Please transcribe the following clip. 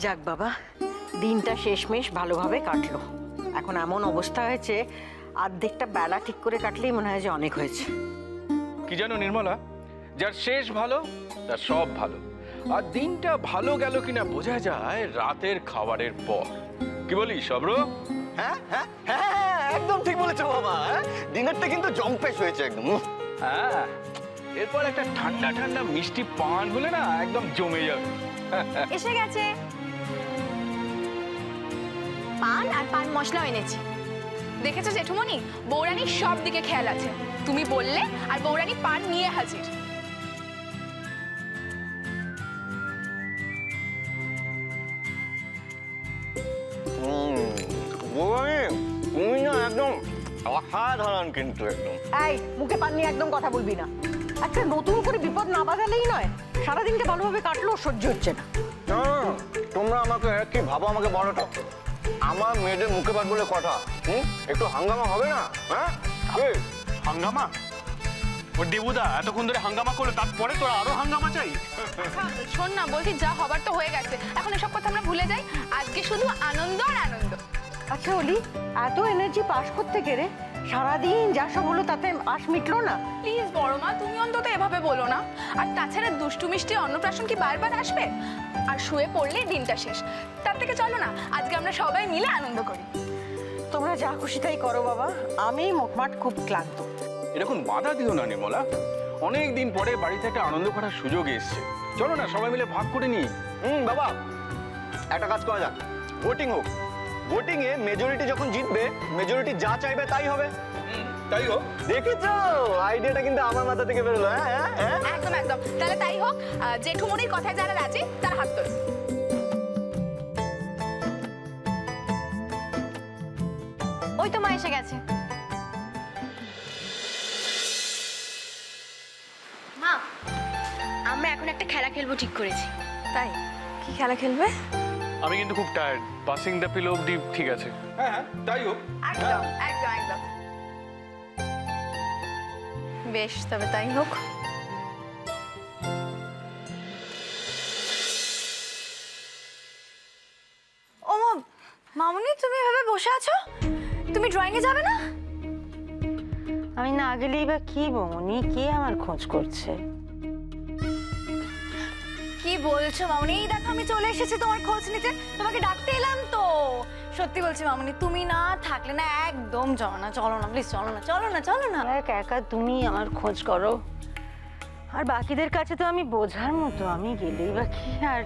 যাক বাবা, দিনটা শেষমেশ ভালোভাবে কাটলো। এখন এমন অবস্থা হয়েছে, অর্ধেকটা বেলা ঠিক করে কাটলেই মনে হয় যে অনেক হয়েছে। কি জানো নির্মলা, যার শেষ ভালো তার সব ভালো। আর দিনটা ভালো গেল কিনা বোঝা যায় রাতের খাবারের পর। কি বলিস সব্র? হ্যাঁ হ্যাঁ হ্যাঁ, একদম ঠিক বলেছো বাবা। ডিনারটা কিন্তু জম্পেশ হয়েছে একদম। হ্যাঁ, এরপর একটা ঠান্ডা ঠান্ডা মিষ্টি পান হলে না একদম জমে যাবে। এসে গেছে, পান আর পান মশলাও এনেছি। দেখেছো জেঠুমনি, বৌরানীর সব দিকে খেয়াল আছে। তুমি বললে আর বৌরানী পান নিয়ে হাজির। তুমি না একদম অসাধারণ, কিন্তু একদম। এই, মুখে পান নিয়ে একদম কথা বলবি না। একটা নতুন করে বিপদ না বাঁধালেই নয়। সারাদিনটা ভালোভাবে কাটলো, সহ্য হচ্ছে না। তোমরা আমাকে কি ভাবো, আমাকে বড়টা? আমার মেয়েদের মুখে পাত বলে কথা। একটু হাঙ্গামা হবে না? হ্যাঁ, হাঙ্গামা? ও দেবুদা এতক্ষণ ধরে হাঙ্গামা করলো, তারপরে তোরা আরো হাঙ্গামা চাই? শোন না, বলছি যা হবার তো হয়ে গেছে, এখন এসব কথা আমরা ভুলে যাই। আজকে শুধু আনন্দ আর আনন্দ। আচ্ছা অলি, এত এনার্জি পাস করতে গেলে সারাদিন যা সব হলো তাতে আশ মিটলো না? প্লিজ বড় মা, তুমি অন্তত এভাবে বলো না। আর তাছাড়া দুষ্টু মিষ্টি অন্নপ্রাশন কি বারবার আসবে? আর শুয়ে পড়লেই দিনটা শেষ। তার থেকে চলো না আজকে আমরা সবাই মিলে আনন্দ করি। তোমরা যা খুশি তাই করো বাবা, আমি মোটমাট খুব ক্লান্ত। এরকম বাধা দিও না নির্মলা, অনেক দিন পরে বাড়ি থেকে আনন্দ করার সুযোগ এসছে। চলো না সবাই মিলে ভাগ করে নিই। বাবা, একটা কাজ করা যাক, ভোটিং হোক। ভোটিং এ মেজরিটি যখন জিতবে, মেজরিটি যা চাইবে তাই হবে। তাই হোক। দেখেছো, আইডিয়াটা কিন্তু আমার মাথা থেকে বেরোলো। হ্যাঁ হ্যাঁ, একদম একদম, তাহলে তাই হোক। জেঠুমনির কথায় যারা রাজি তার হাত তোলো। ওই তো মা এসে গেছে। মা, আমরা এখন একটা খেলা খেলবো ঠিক করেছি। তাই? কি খেলা খেলবে? আমি কিন্তু খুব টায়ার্ড, পাসিং দ্য পিলো অবধি ঠিক আছে। হ্যাঁ হ্যাঁ, তাই হোক। একদম একদম একদম। বেশ, তবে তাই হোক। ও মামুনি, তুমি এভাবে বসে আছো? তুমি ড্রয়িং এ যাবে না? আমি না গেলেই বা কি বৌমনি, কে আমার খোঁজ করছে? কি বলছো মামুনি? এই দেখো আমি চলে এসেছি তোমার খোঁজ নিতে, তোমাকে ডাকতে এলাম তো। সত্যি বলছি মামুনি, তুমি না থাকলে না একদম যাও না। চলো না প্লিজ, চলো না, চলো না, চলো না। একা একা তুমি আমার খোঁজ করো, আর বাকিদের কাছে তো আমি বোঝার মতো। আমি গেলেই বা কি? আর